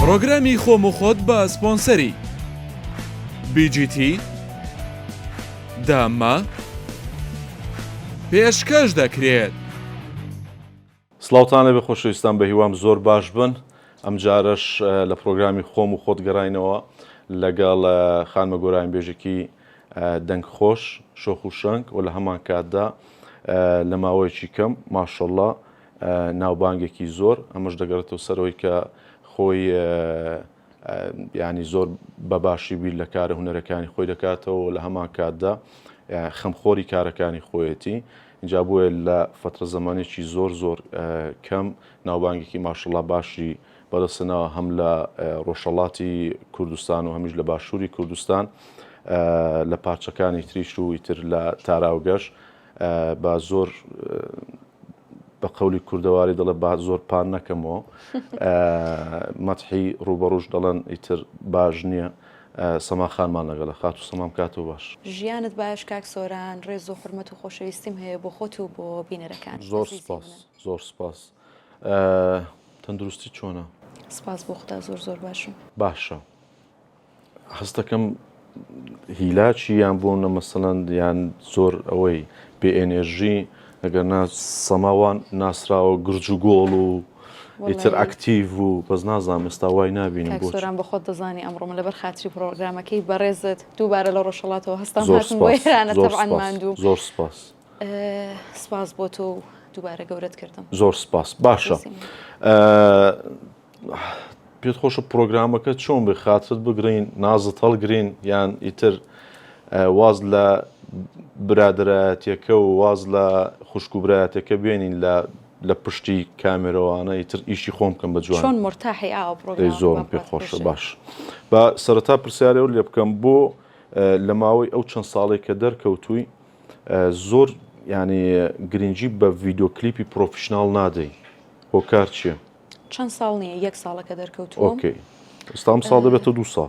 پرۆگرامی خۆم و خۆت بە سپۆنسەری BGT دامە پێشکەش دەکرێت. سڵاوتان لەبێ خۆشەویستان، بە هیوام زۆر باش بن. ئەم جارش لە پرۆگرامی خۆم و خۆت گەڕاینەوە لەگەڵ خانمە گۆرانیبێژێکی دەنگ خۆش، شۆخ و شەنگ و لە هەمان کاتدا لە ماوەیەکی کەم ماشەڵڵا ناوبانگێکی زۆر. ئەمەش دەگەڕێتەوە سەرەوەی کە خۆی ینی زۆر بەباشی بیر لە کارە هونەرەکانی خۆی دەکاتەوە و لە هەمان کاتدا خەمخۆری کارەکانی خۆیەتی. اینجا بووە لە فترە زەمانێکی زۆر کەم ناوبانگێکی ماشەڵڵا باشی بەدەستنەوە هەم لە ڕۆژهەڵاتی کوردستان و هەمیش لە باشووری کوردستان لە پارچەکانی تریش و ئیتر لە تاراوگەش بە زۆر بە قەولی کوردەواری دەڵێ با زۆر پان نەکەمەوە مەتحی ڕوبەڕوش دەڵێن ئیتر باش نییە. سەما خانمان لەگەڵە خات و سەمام کاتەوە باش. ژیانت باش کاک سۆران، ڕێز و حورمەت و خۆشەویستیم هەیە بۆ خۆت و بۆ بینەرەکان. زۆر سپاس. تەندروستی چۆنە؟ سپاس بۆ خوددا زۆر باشم. باشە. هەست دەکەم هیلاچی یان بوونە مەسەڵەن یان زۆر ئەوەی بێ ئێنێژی ئەگەر سەماوان ناسراوە گرج و گۆڵ و ئیتر ئەکتیڤ و بەس نازانم ئێستا وای نابینم. کاک سۆران بە خۆت دەزانی ئەمڕۆم لەبەر خاتری پرۆگرامەکەی بەڕێزت دووبارە لە ڕۆژهەڵاتەوە هەستم هاتم بۆ ئێرانە تەبعاً ماندوو. زۆر سپاس. سپاس بۆ تۆ و دووبارە گەورەت کردم. زۆر سپاس. باشە. پێت خۆشە پرۆگرامەکە چۆن بێ خاترت بگرین، نازت هەڵگرین یان ئیتر واز لە برادایەتەکە و واز لە خوشک و برایەتەکە بێنین لە پشتی کامێرەوانە ئیتر ئیشی خۆم بکەم بە جوان. چۆن مرتاحی ئاوە پرۆگرام زۆرم پێ خۆشە. باش بە سەرەتا پرسیارەوە لێ بکەم بۆ لە ماوەی ئەو چەند ساڵێک کە دەرکەوتووی زۆر ینی گرنگی بە ڤیدۆ کلیپی پرۆفشناڵ نادەی. هۆکار چییە؟ چەند ساڵ نییە، 1 ساڵەکە دەرکەوتووە. ئۆکەی. ئێستام ساڵ دەبێتە 2 ساڵ.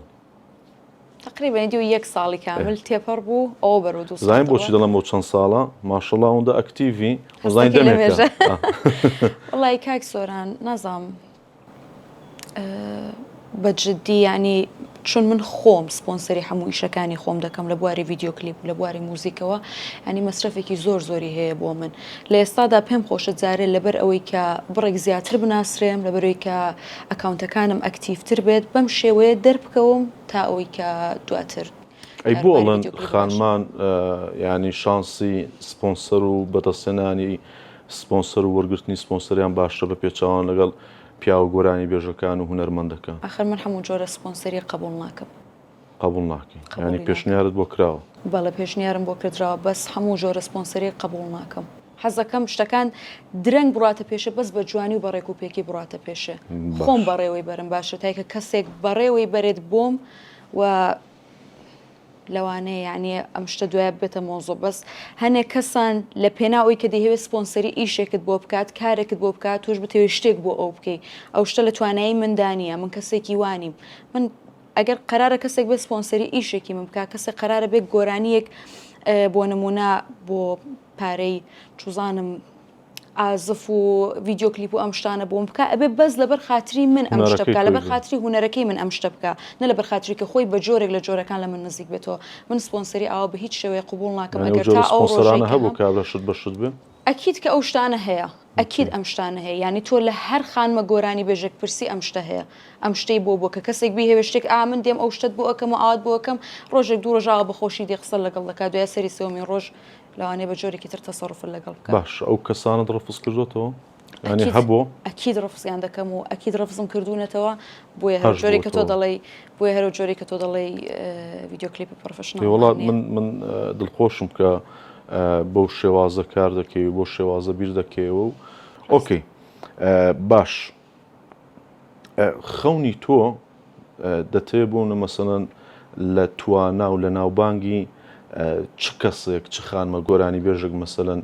تقریبا دیو 1 ساڵی کامل تێپەڕ بوو ئەوە بەرەو 2 ساڵ. زانین بۆچی دەڵم بۆ چەند ساڵە ماشەڵڵا ئەوەندە ئەکتیڤی زانین دەمێکە. وڵی کاک سۆران نازام بەجددی ینی چون من خۆم سپۆنسەری هەموو ئیشەکانی خۆم دەکەم لە بواری ڤیدیۆ کلیپ و لە بواری موزیکەوە، ینی مەسرەفێکی زۆری هەیە بۆ من. لە ئێستادا پێم خۆشە جارێ لەبەر ئەوەی کە بڕێک زیاتر بناسرێم، لەبەرەوەی کە ئەکاونتەکانم ئەکتیڤتر بێت، بەم شێوەیە دەربکەوم تا ئەوەی کە دواتر. ئەی بۆ ئەڵەن خانمان ینی شانسی سپۆنسەر و بەدەستێنانی سپۆنسەر و وەرگرتنی سپۆنسەریان باشتر بە پێچاوان لەگەڵ پیا و گۆرانیبێژەکان و هونەرمەندەکان. ئاخر من هەموو جۆرە سپۆنسەری قبول ناکەم. قبول ناکەی؟ ینی پێشنیارت بۆ کراوە؟ بەڵێ پێشنیارم بۆ کردراوە، بەس هەموو جۆرە سپۆنسەری قبول ناکەم. حەزەکەم شتەکان درەنگ بڕاتە پێشە، بەس بە جوانی و بەڕێک و پێکی بڕاتە پێشە. خۆم بەڕێوەی بەرم باشە تایکە کەسێک بەڕێوەی بەرێت بۆم و لەوانەیە یعنی ئەم شتە دوای بێتە مۆزۆ. بەس هەنێک کەسان لە پێناوی کە دەیەوێت سپۆنسەری ئیشێکت بۆ بکات، کارێکت بۆ بکات، تۆش بتەوێت شتێک بۆ ئەو بکەی. ئەو شتە لە توانایی مندانیە. من کەسێکی وانیم. من ئەگەر قەرارە کەسێک بێت سپۆنسەری ئیشێکی من بکات، کەسێک قەرارە بێت گۆرانیەک بۆ نمونە بۆ پارەی چوزانم ئازف و ڤیدیۆ کلیپ و ئەم شتانە بۆم بکە، ئەبێ بەس لەبەر خاتری من ئەم شتە بکە، لەبەر خاتری هونەرەکەی من ئەم شتە بکە، نە لەبەر خاتری کە خۆی بە جۆرێک لە جۆرەکان لە من نزیک بێتەوە. من سپۆنسەری ئاوا بە هیچ شێوەیە قبول ناکەم. ئەگەر تا ئەو ڕۆژەی هەبوو کار لە شت بەشت بێ، ئەکید کە ئەو شتانە هەیە، ئەکید ئەم شتانە هەیە. ینی تۆ لە هەر خانمە گۆرانی بێژێک پرسی ئەم شتە هەیە، ئەم شتەی بۆ کە کەسێک بیهێوێ شتێک من دێم ئەو شتت بۆ ئەەکەم و ئاوات بۆ ئەەکەم، ڕۆژێک دوو ڕۆژاوە بەخۆشی دێ قسە لەگەڵ دەکات، دوای سەری سێوەمین ڕۆژ لەوانەیە بە جۆرێکی تر تەسەڕوف لەگەڵ بکات. باش ئەو کەسانت ڕفز کردوتەوە؟ ینی هەبوو؟ ئەکید ڕفزیان دەکەم و ئەکید ڕفزم کردوونەتەوە بۆیە هەر جۆرێک کە تۆ دەڵێ، بۆیە هەرو جۆرێک کە تۆ دەڵێ ڤیدیۆ کلیپی پرۆفشناڵ. وڵات من دڵخۆشم کە بۆ شێوازە کار دەکەی و بۆ شێوازە بیر دەکەیەوە و ئۆکەی. باش خەونی تۆ دەتەوێت بوونە مەسەڵەن لە توانا و لە ناوبانگی چ کەسێک چ خانمە گۆرانی بێژێک مەسەڵەن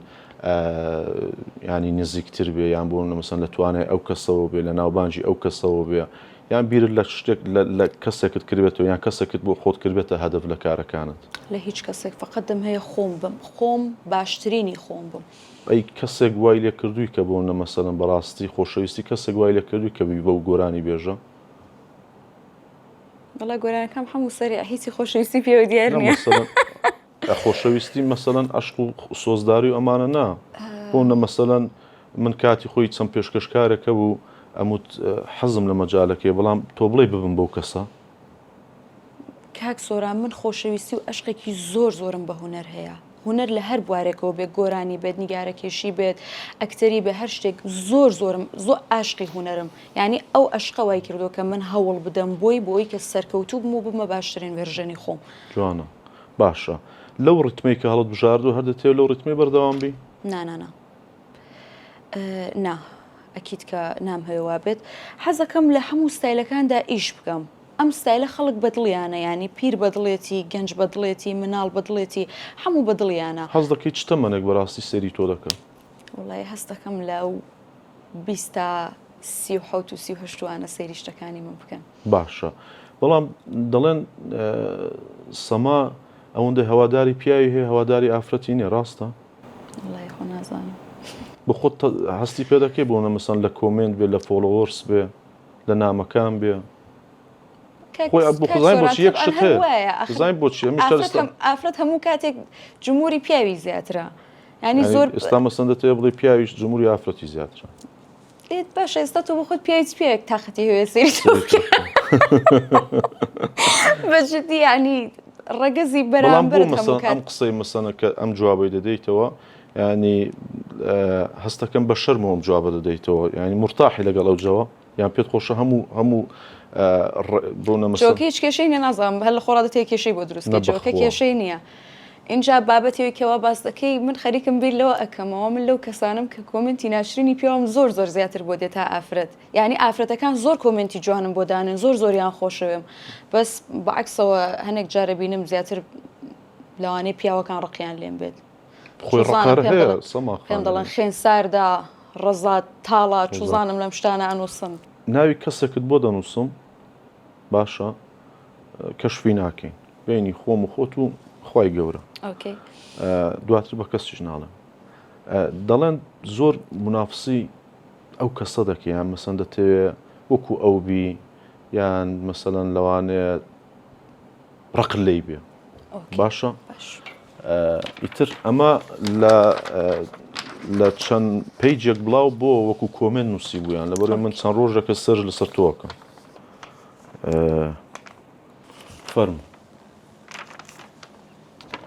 ینی نزیکتر بێ، یان بۆ مەسەڵەن لە توانای ئەو کەسەوە بێ، لە ناوبانجی ئەو کەسەوە بێ، یان بیرت لە شتێک لە کەسێکت کردبێتەوە یان کەسێکت بۆ خۆت کردبێتە هەدەف لە کارەکانت؟ لە هیچ کەسێک فقط دەم هەیە خۆم بم، خۆم باشترینی خۆم بم. ئەی کەسێک وای لێ کردووی کە بۆ نە مەسەڵەن بەڕاستی خۆشەویستی کەسێک وای لێ کردووی کە بی بەو گۆرانی بێژە؟ بەڵا گۆرانەکەم هەموو سەری هیچی خۆشەویستی پێوە دیار نییە. خۆشەویستی مەسەڵەن عەشق و سۆزداری و ئەمانە نا بۆنە مەسەڵەن من کاتی خۆی چەند پێشکەشکارێکە بوو ئەموت حەزم لە مەجالەکەی بەڵام تۆ بڵێ ببم بەو کەسە. کاک سۆران من خۆشەویستی و عشقێکی زۆرم بە هونەر هەیە. هونەر لە هەر بوارێکەوە بێت، گۆرانی بێت، نیگارەکێشی بێت، ئەکتەری بێ هەر شتێک زۆر عاشقی هونەرم. یعنی ئەو عشقە وای کردو کە من هەوڵ بدەم بۆی کە سەرکەوتوو بم و بمە باشترین ڤێرژەنی خۆم. جوانە باشە لەو ڕتمەی کە هەڵت بژاردو هەر دەتێت لەو ڕتمەی بەردەوام بی؟ نا ئەکیت کە نام هەیەوا بێت. حەزەکەم لە هەموو ستایلەکاندا ئیش بکەم. ئەم ستایلە خەڵک بەدڵیانە، ینی پیر بەدڵێتی، گەنج بەدڵێتی، مناڵ بەدڵێتی، هەموو بەدڵیانە. حەز دەکەی چ تەمەنێک بەڕاستی سەری تۆ دەکەن؟ وڵای هەست دەکەم لەو 20 تا 37 و 38 سەیری شتەکانی من بکەن. باشە بەڵام دەڵێن سەما ئەوەندە هەواداری پیاوی هەیە هەواداری ئافرەتی نیە، ڕاستە؟ وڵای خۆ نازانم. بە خۆت هەستی پێ دەکەی بۆنە مەسەن لە کۆمنت بێ، لە فۆلۆوەرس بێ، لە نامەکان بێ؟ خۆی بخزانین بۆچی یەک شت هەیە، بزانین بۆچی ئافرەت هەموو کاتێک جمهوری پیاوی زیاترە. ینی زۆر ئێستا مەسەن دەتەوێت بڵێ پیاویش جمهوری ئافرەتی زیاترە. لێت باشە ئێستا تۆ بە خۆت پیاویت پێیەک تاقەتی هەیە سەیری تۆ بکە. بەجددی ینی ڕەگەزی بەرامبەر مەسەن ئەم قسەی مەسەنە کە ئەم جوابەی دەدەیتەوە ینی هەستەکەم بە شەرمەوە ئەم جوابە دەدەیتەوە، ینی مرتاحی لەگەڵ ئەو جەوە یان پێت خۆشە هەموو جۆکە هیچ کێشەی نیە، نازانم هەر لە خۆڕا دەتێت کێشەی بۆ دروستکە جۆکە کێشەی نییە. اینجا بابەتێکەوە باس دەکەی من خەریکم بیر لەوە ئەەکەمەوە من لەو کەسانم کە کۆمنتی ناشرینی پێوام زۆر زیاتر بۆ دێت تا ئافرەت. یعنی ئافرەتەکان زۆر کۆمنتی جوانم بۆ دانن، زۆریان خۆشەوێم، بەس بەعکسەوە هەنێک جارە بینم زیاتر لەوانەیە پیاوەکان ڕقیان لێم بێت. خۆی ڕقار هەیە پێم دەڵێن خوێن ساردا ڕەزات تاڵا چوزانم لەم شتانە ئەنووسم. ناوی کەسێکت بۆ دەنووسم باشە کەشفی ناکەین بینی خۆم و خۆت و خی گەورە دواتر بە کەسیش ناڵم. دەڵێن زۆر منافسی ئەو کەسە دەکەیان مەسەن دەتەوێت وەکو ئەو بی یان مەسەلەن لەوانەیە ڕقل لی بێ. باشە ئیتر ئەمە لە چەند پیجێک بڵاو بۆ وەکو کۆمنت نووسی بوویان لەبەر من چەند ڕۆژەکە سەرج لەسەر تۆکەم. فەرم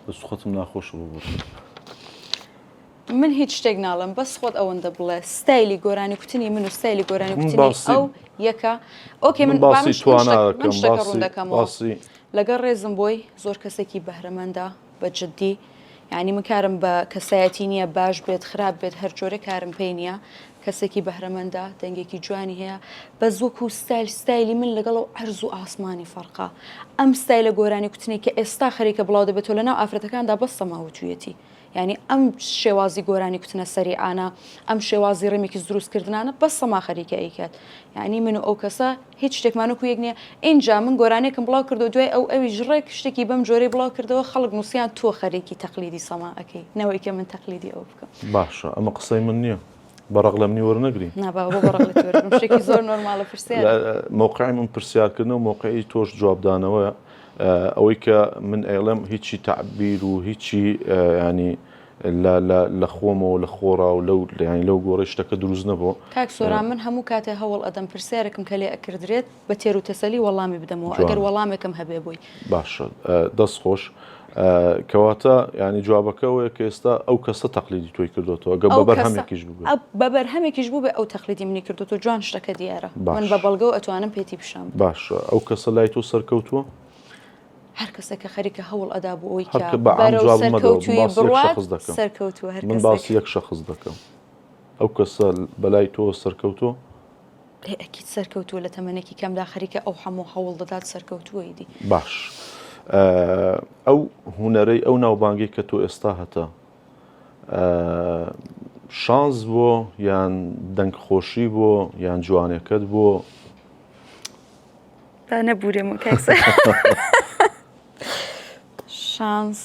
دەسوخەتم ناخۆش بوو. من هیچ شتێک ناڵم بەس خۆت ئەوەندە بڵێ ستایلی گۆرانی کوتنی من و ستایلی گۆرانی کوتنی ئەو یەکە. ئۆکێ من ڕوون دەکەمەوە لەگەڵ ڕێزم بۆی زۆر کەسێکی بەهرەمەندە بەجددی، یعنی من کارم بە کەسایەتی نییە باش بێت خراپ بێت هەر جۆرە کارم پێی نییە، کەسێکی بەهرەمەندە دەنگێکی جوانی هەیە بە زۆک و ستایلی من لەگەڵ و عەرز و ئاسمانی فەرقا. ئەم ستایلە گۆرانی کوتنی کە ئێستا خەریکە بڵاو دەبێتەوە لەناو ئافرەتەکاندا بەستە ماوەتویەتی، یعنی ئەم شێوازی گۆرانی کوتنە سەریعانە ئەم شێوازی ڕێمێکی دروستکردنانە بەس سەما خەریکە ئەیکات. یعنی من و ئەو کەسە هیچ شتێکمانوەکو یەک نییە. اینجا من گۆرانێکم بڵاو کردو دوای ئەوی ژڕێک شتێکی بەم جۆرەی بڵاو کردەوە خەڵک نووسیان تۆ خەریکی تەقلیدی سەما ئەەکەی نەوەی کە من تەقلیدی ئەو بکەم. باشە ئەمە قسەی من نییە بەڕق لە منی وەرنەگری شتێکی زۆر نۆرمالە پرسیار موقعی من پرسیارکردن و موقعی تۆش جوابدانەوە ئەوەی کە من ئێڵم هیچی تعبیر و هیچی ینی لە خۆمەوە لە خۆڕا و لەو گۆڕی شتەکە دروست نەبوو. کاک سۆران من هەموو کاتێ هەوڵ ئەدەم پرسیارێکم کە لێ ئەکردرێت بە تێر و تەسەلی وەڵامی بدەمەوە ئەگەر وەڵامێکم هەبێ بووی. باشە دەست خۆش کەواتە ینی جوابەکەەوەی کە ئێستا ئەو کەسە تەقلیدی تۆی کردوەوە گە بە بەرهەمێکیش بوو بە بەرهەمێکیش بوو بێ ئەو تەقلیدی منی کردوەوە جوان شتەکە دیارە من بە بەڵگە و ئەتوانم پێتی پیشام. باشە ئەو کەسە لای تۆ سەرکەوتووە؟ هەر کەسێکە خەریکە هەوڵ ئەدا بوو ئەوی سەرکەوتووە من باسی یەک شەخص دەکەم. ئەو کەسە بەلای تۆ سەرکەوتووە؟ ئەکید سەرکەوتووە لە تەمەنێکی کەمدا خەریکە ئەو هەموو هەوڵ دەدات سەرکەوتووەیدی. باش ئەو هونەرەی ئەو ناوبانگی کە تۆ ئێستا هەتا شانس بۆ یان دەنگخۆشی بۆ یان جوانەکەت بۆ؟ نەبورێمە کەکسە شانس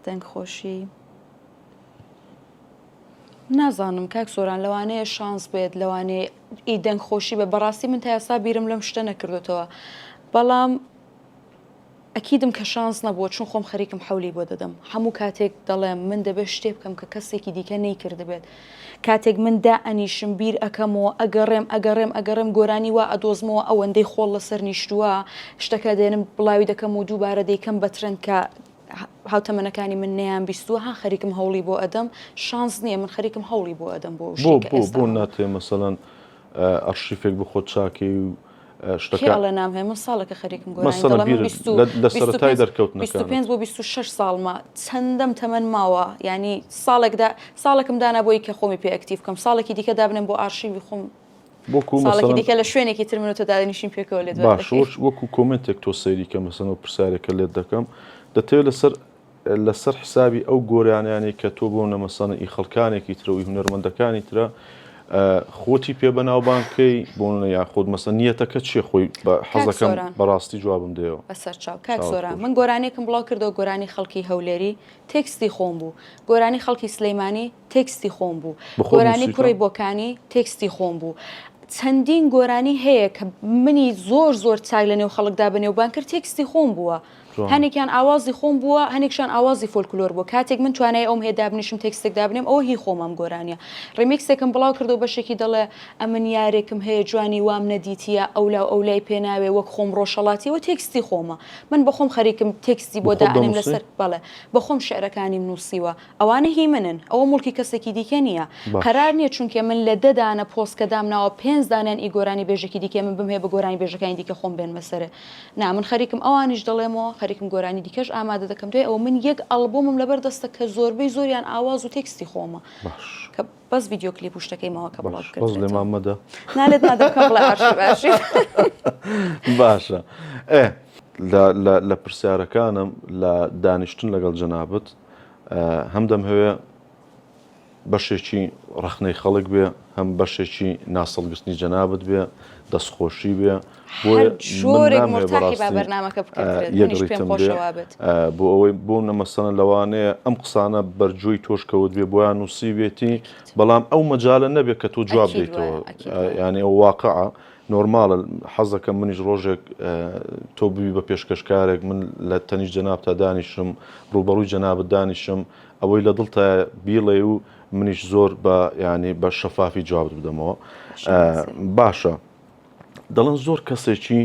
دەنگخۆشی نازانم کاک سۆران لەوانەیە شانس بێت لەوانەیە ئی دەنگخۆشی بە بەڕاستی من تا ئێستا بیرم لەم شتە نەکردوێتەوە بەڵام ئەکیدم کە شانس نەبووە چون خۆم خەریکم حەولی بۆ دەدەم هەموو کاتێک دەڵێم من دەبێت شتێ بکەم کە کەسێکی دیکە نەیکرد بێت کاتێک من دائەنیشم بیر ئەەکەمەوە ئەگەڕێم گۆرانی وا ئەدۆزمەوە ئەوەندەی خۆڵ لەسەر نیشتووە شتەکە دێنم بڵاوی دەکەم و دووبارە دەیکەم بە ترند کە هاوتەمەنەکانی من نەیان بیستووە ها خەریکم هەوڵی بۆ ئەدەم شانس نییە من خەریکم هەوڵی بۆ ئەدەم بۆ ناتێ مەسەڵەن ئەرشیفێک بخۆ چاکی و شتەکە نام هەیە من ساڵێکە خەریکم لە سەرەتای دەرکەوتنەکان 25 بۆ 26 ساڵمە چەندەم تەمەن ماوە ینی ساڵێکم دانا بۆی کە خۆمی پێ ئەکتیف بکەم ساڵێکی دیکە دابنم بۆ ئارشیوی خۆم ساڵێکی دیکە لە شوێنێکی ترمنەوە دانیشین پێکەوە لێت باش وەکو کۆمنتێک تۆ سەیری کە مەسەنەوە پرسیارێکە لێت دەکەم دەتەوێت لەسەر حسابی ئەو گۆرانیانەی کە تۆ بۆ نەمەسەنە ئی خەڵکانێکی ترەوەی هونەرمەندەکانی ترە خۆتی پێ بەناوبانکەی بۆ یاخۆت مەسە نیەتەکە چیە خۆی بە حەزەکەم بەڕاستی جوابم دێەوە بەسەر چاو کاک سۆران من گۆرانێکم بڵاو کردەوە گۆرانی خەڵکی هەولێری تێکستی خۆم بوو گۆرانی خەڵکی سلەیمانی تێکستی خۆم بوو گۆرانی کوڕی بۆکانی تێکستی خۆم بوو چەندین گۆرانی هەیە کە منی زۆر چاک لە نێو خەڵکدا بەنێوبان کرد تێکستی خۆم بووە هەنێکیان ئاوازی خۆم بووە هەنێکشان ئاوازی فۆلکلۆر بوو کاتێک من توانای ئەوم هەیە دابنیشم تێکستێک دابنێم ئەوە هی خۆمم گۆرانیە ڕێمیکسێکم بڵاو کردو بەشێکی دەڵێ ئەمن یارێکم هەیە جوانی وام نەدیتیە ئەولای پێناوێ وەک خۆم ڕۆژەڵاتیەوە تێکستی خۆمە من بە خۆم خەریکم تێکستی بۆ داانیم لەسەر بەڵێ بە خۆم شعرەکانیم نووسیوە ئەوانە هی منن ئەوە مڵکی کەسێکی دیکە نییە قەرار نییە چونکە من لە دەدانە پۆستکە دامناوە 5 دانیان ئی گۆرانی بێژێکی دیکە من بمهێ بە گۆرانی بێژەکانی دیکە خۆم بێن مەسەرە نا من خەریکم ئەوانیش دەڵێمەوە خەریکم گۆرانی دیکەش ئامادە دەکەم دوێ ئەو من یەک ئەڵبومم لەبەر دەستە کە زۆربەی زۆریان ئاواز و تێکستی خۆمە کە بەس ڤیدیۆ کلیپ و شتەکەیمەوە کە بڵاو کرد لێ مامەدە نالێت نادەکەم بڵێ ئارشیڤ باشە لە پرسیارەکانم لە دانیشتن لەگەڵ جەنابەت هەم دەم هەوێ بەشێکی ڕەخنەی خەڵک بێ هەم بەشێکی ناسەڵگرتنی جەنابەت بێ دەستخۆشی بێ بۆ ئەوەی بۆ نەمەسەنە لەوانەیە ئەم قسانە بەرجۆی تۆشکەوت بێ بۆیان نووسیبێتی بەڵام ئەو مەجالە نەبێت کە تۆ جواب دێتەوە ینی ئەو واقعە نۆرمالە حەزەکەم منیش ڕۆژێک تۆ ببی بە پێشکەشکارێک من لە تەنیش جەنابتا دانیشم ڕوبەڕووی جەنابەت دانیشم ئەوەی لە دڵتە بیڵێ و منیش زۆر بە ینی بە شەفافی جواب بدەمەوە باشە دەڵێن زۆر کەسێکی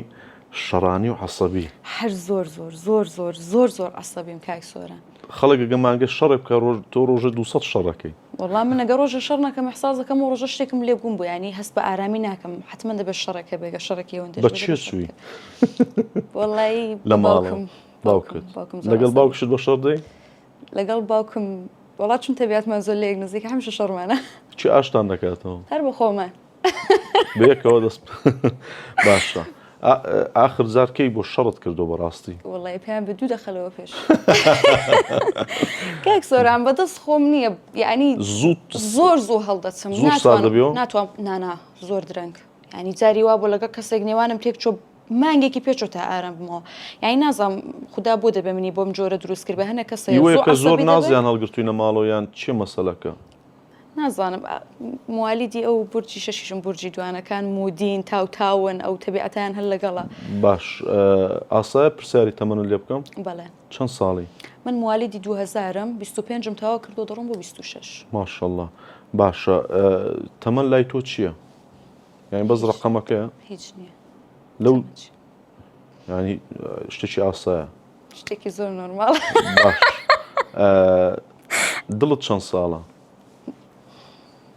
شەڕانی و عەسەبی هەر زۆر عەسەبیم کاک سۆران خەڵک گەمانگە شەڕێ بکە تۆ ڕۆژە 200 شەڕەکەی وەڵام من ئەگەر ڕۆژە شەڕ نەکەم ئەحساس دەکەم و ڕۆژە شتێکم لێ بووم بوو ینی هەست بە ئارامی ناکەم حتمما دەبێت شەڕەکە بێگە شەڕێکی ئەوەندە بە چێ چووی وەڵی لە ماڵم باوکت لەگەڵ باوکشت بە شەڕ دەی لەگەڵ باوکم وڵات چون تەبیاتمان زۆر لێک نزیک هەمیشە شەڕمانە چی ئاشتان دەکاتەوە هەر بە خۆمان بەیەکەوە دەست باشە ئاخر زارکەی بۆ شەڕت کردو بەڕاستی وڵی پێیان بە دوو دەخەلەوە پێش کاک سۆران بەدەست خۆم نییە یعنی زۆر هەڵدەچم ناتوانم نانا زۆر درەنگ ینی جاری وا بۆ لەگە کەسێک نێوانم تێک چۆ مانگێکی پێچۆ تا ئارام بمەوە یعنی نازانم خوددا بۆ دەبێ منی بۆم جۆرە دروست کرد بە هەنە کەسەیە زۆر نازیان هەڵگرتووینە ماڵۆیان چی مەسەلەکە نازانم موالیدی ئەو بورجی شەشیشم بورجی دوانەکان مودین تاون ئەو تەبیعەتیان هەر لەگەڵە باش ئاسایە پرسیاری تەمەنت لێ بکەم بەڵێ چەند ساڵی من موالیدی 2000م 25م تاوا کردو دەڕۆم بۆ 26 ماشەڵڵا باشە تەمەن لای تۆ چییە یعنی بەس ڕقەمەکەیە هیچ نییە لەو ینی شتێکی ئاسایە شتێکی زۆر نۆرماڵ باش دڵت چەند ساڵە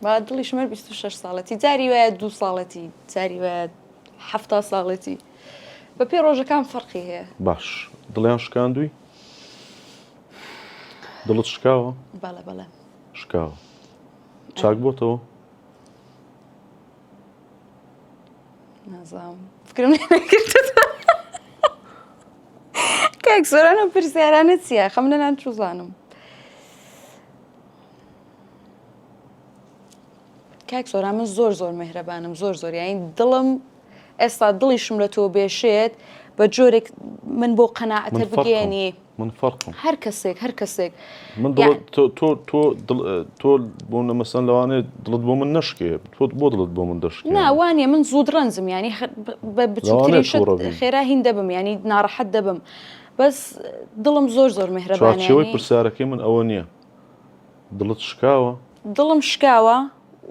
با دڵی ژمەر 26 ساڵەتی جاری وایە 2 ساڵەتی جاری وایە 7 ساڵەتی بە پێ ڕۆژەکان فەرقی هەیە باش دڵیان شکاندووی دڵت شکاوە بەڵێ شکاوە چاک بۆتەوە نازام فکرم نەکرد کاک سۆران و پرسیارانە چییە خەم لەنان چوزانم کاک سۆران من زۆر مهرەبانم زۆر یعنی دڵم ئێستا دڵیشم لە تۆ بێشێت بە جۆرێک من بۆ قەناعەتە بگەێنی من فەرقم هەر کەسێک من تۆ بوون مەسەن لەوانێت دڵت بۆ من نشکێ تۆ بۆ دڵت بۆ من دەشکێ ناوانە من زوود ڕەنزم ینی بە بچووترین شت خێرا هین دەبم ینی ناڕەحەت دەبم بەس دڵم زۆر مهرەبانە چاوەی پرسیارەکەی من ئەوە نییە دڵت شکاوە دڵم شکاوە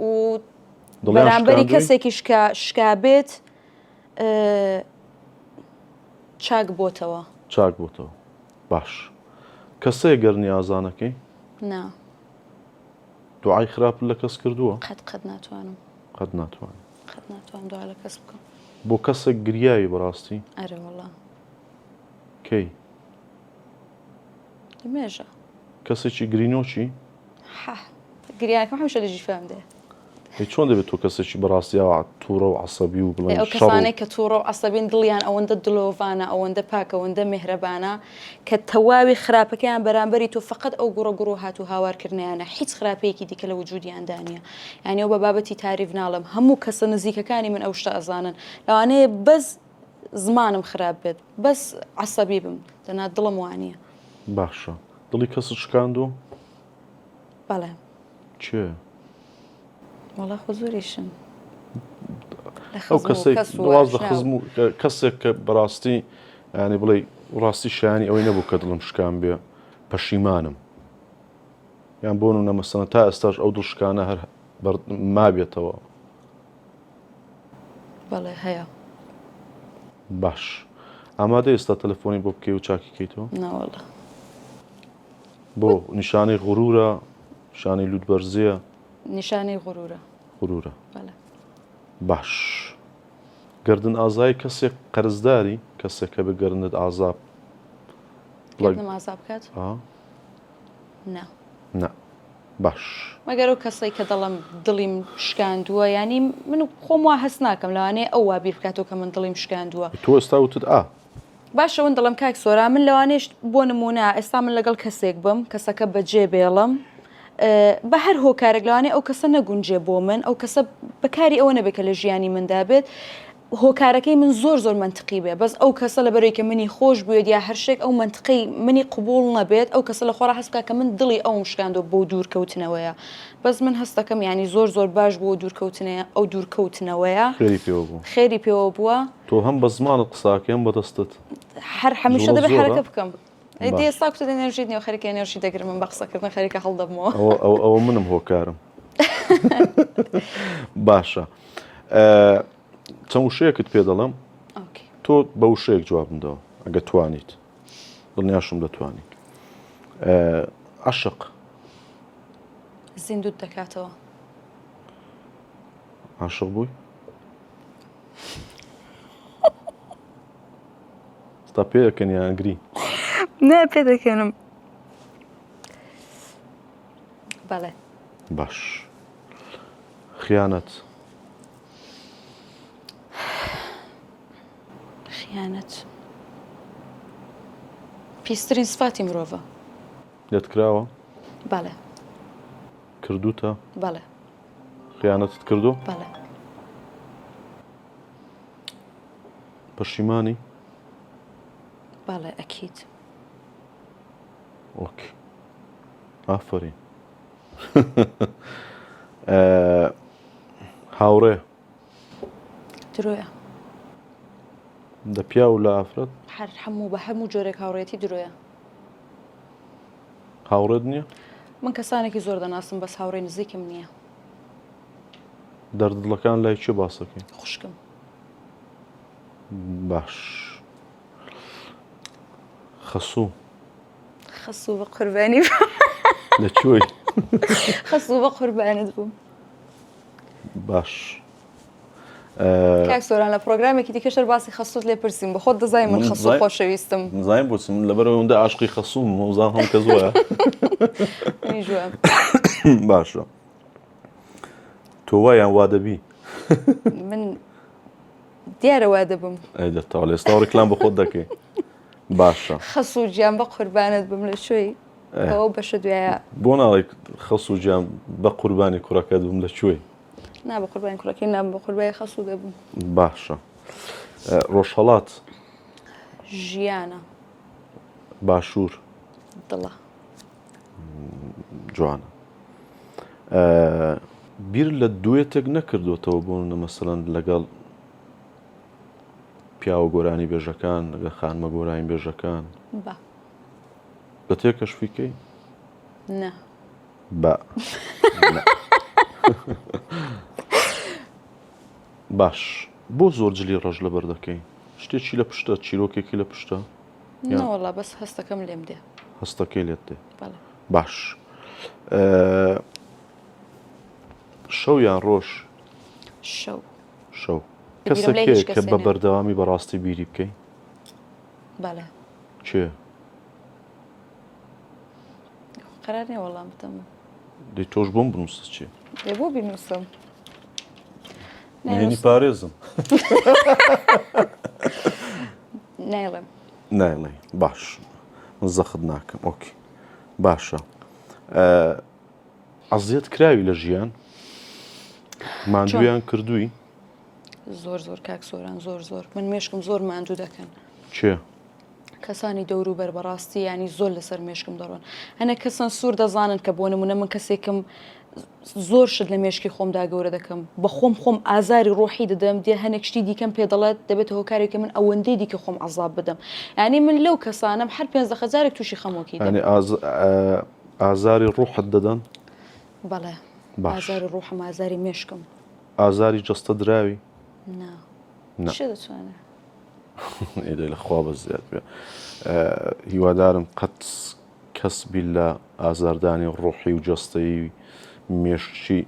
و بەرامبەری کەسێکی شکابێت چاک بۆتەوە باش کەسەیە گەر نیازانەکەی نا دوعای خراپ لە کەس کردووە قەت ناتوانم قەت ناتوانم دوعا لە کەس بکەم بۆ کەسێک گریایی بەڕاستی ئەرە وەڵا کەی مێژە کەسێکی گرینۆچی گریانەکەم هەمیشە لە ژیفام دێ چۆن دەبێت تۆ کەسێکی بەڕاستیاوە تووڕە و عەسەبی و بڵێن ئەو کەسانەی کە تووڕە و عەسەبین دڵیان ئەوەندە دلۆڤانە ئەوەندە پاکە ئەوەندە میهرەبانە کە تەواوی خراپەکەیان بەرامبەری تۆ فقط ئەو گوڕە هات و هاوارکردنیانە هیچ خراپەیەکی دیکە لە وجودیاندا نییە یعنی ئەو بە بابەتی تاریف ناڵم هەموو کەسە نزیکەکانی من ئەو شتە ئەزانن لەوانەیە بەس زمانم خراپ بێت بەس عەسەبی بم دەنا دڵم وانە باشە دڵی کەست شکاندووە بەڵێ چێ وەڵا خۆ زۆریشن ئەو کەسێک خزم و کەسێک کە بەڕاستی ینی بڵێ ڕاستی شایانی ئەوەی نەبوو کە دڵم شکان بێ پەشیمانم یان بۆن و نەمەسەنە تا ئێستاش ئەو دڵشکانە هەر مابێتەوە بەڵێ هەیە باش ئامادە ئێستا تەلەفۆنی بۆ بکەی و چاکیکەیتەوە ناوەڵە بۆ نیشانەی غورورە نیشانەی لووتبەرزیە نیشانەی غورورە بەڵێ باش گردن ئازای کەسێک قەرزداری کەسێک کە بگەرنت ئازاب ئازاب بکات نا باش مەگەر ئەو کەسەی کە دەڵم دڵیم شکاندووە ینی من خۆم وا هەست ناکەم لەوانەیە ئەو وابیر بکاتەوە کە من دڵیم شکاندووە تۆ ئێستا وتت باشە من دڵم کاک سۆرا من لەوانەیە بۆ نمونە ئێستا من لەگەڵ کەسێک بم کەسەکە بەجێ بێڵم بە هەر هۆکارێک لەوانەیە ئەو کەسە نەگونجێ بۆ من ئەو کەسە بەکاری ئەوە نەبێت کە لە ژیانی مندا بێت هۆکارەکەی من زۆر منطقی بێ بەس ئەو کەسە لە بەرەوەی کە منی خۆش بوێت یا هەر شتێک ئەو منطقی منی قبول نەبێت ئەو کەسە لە خۆڕا هەست بکات کە من دڵی ئەوم شکاندۆ بۆ دوورکەوتنەوەیە بەس من هەستەکەم ینی زۆر باش بۆ ئەو دوورکەوتنەوەیە خێری پێوە بووە تۆ هەم بە زمانت قساکەم بەدەستت هەر هەمیشە دەبێت حرەکە بکەم ئێستا کوتە ئەنێرژیت نیە خەریکە ئەنێرژی دەگرم من بە قسەکردن خەریکە هەڵدەبمەوە ئەوە منم هۆکارم باشە چەند وشەیەکت پێ دەڵم تۆ بە وشەیەک جواب بدەوە ئەگە توانیت دڵنیاشم دەتوانیت عەشق زیندوت دەکاتەوە عاشق بووی ستا پێ دەکەن یان گری نا پێ دەکەنم بەڵێ باش خیانەت پیسترین سفاتی مرۆڤە لێت کراوە بەڵێ کردوتە بەڵێ خیانەتت کردو بەڵێ پەشیمانی بەڵێ ئەکید ئۆکی ئافەرین هاوڕێ درۆیە دە پیا و لە ئافرەت هەر هەموو بە هەموو جۆرێک هاوڕێتی درۆیە هاوڕێت نییە من کەسانێکی زۆر دەناسم بەس هاوڕێ نزیکم نییە دەردڵەکان لای چێ باسەکەی خوشکم باش خەسوو بە قوربانی لەکوێی خەسوو بە قوربانت بووم باش کاک سۆران لە پرۆگرامێکی دیکەشەر باسی خەسووت لێ پرسییم بە خۆت دەزای من خەسوو خۆشەویستم زایم بۆچم لەبەرەوە ئەوەندە عاشقی خەسووم مەوزان هەم کە زۆرە باشە تۆ وایان وا دەبی من دیارە وا دەبم دەتاوە لە ئێستا ڕێکلام بە خۆت دەکەی باشە خەسوو گیان بە قوربانت بم لە شوێی ئەوە بەشە دوایە بۆ ناڵێک خەسوو گیان بە قوربانی کوڕەکەت بم لەکوێی نا بە قوربانی کوڕەکەی نام بە قوربانی خەسوو دەبم باشە ڕۆژهەڵات ژیانە باشوور دڵە جوانە بیر لە دوێتێک نەکردوێتەوە بوون مەسەڵەن لەگەڵ پیاوە گۆرانی بێژەکان لەگە خانمە گۆرانی بێژەکان بە بە تێ کەشفیکەی نە بە باش بۆ زۆر جلی ڕەش لەبەر دەکەی شتێکی لە پشتە چیرۆکێکی لە پشتە نەوەڵا بەس هەستەکەم لێم دێ هەستەکەی لێت دێ بەڵێ باش شەو یان ڕۆژ شەو شەو بیرم لای هیچ کەسێک کە کەسێ بە نییە. بەردەوامی بەڕاستی بیری بکەی بەڵێ چێ قەرار نییە وەڵام بدەم دەی تۆش بۆم بنووسە چێ دێ بۆ بینووسم نێنی پارێزم نایڵێم نایڵێ باش من زەخت ناکەم ئۆکی باشە عەزیەت کراوی لە ژیان ماندوویان کردووی زۆر زۆر کاک سۆران زۆر من مێشکم زۆر ماندوو دەکەن چێ کەسانی دەور و بەر بەڕاستی ینی زۆر لەسەر مێشکم دەڕۆن هەنە کەسان سوور دەزانن کە بۆ نمونە من کەسێکم زۆر شت لە مێشکی خۆمدا گەورە دەکەم بە خۆم ئازاری ڕۆحی دەدەم دێ هەنێک شتی دیکەم پێ دەڵێت دەبێت هۆکارێکە من ئەوەندەی دیکە خۆم عەزاب بدەم ینی من لەو کەسانم هەر 15,000 تووشی خەمۆکی دەم ینی ئازاری ڕوحت دەدەن بەڵێ باش. ئازاری ڕۆحم ئازاری مێشکم ئازاری جەستە دراوی نا شێ دەتوانێت ئێدە لە خوا بە زیاد بێ هیوادارم قەت کەس بی لە ئازاردانی ڕۆحی و جەستەی مێشی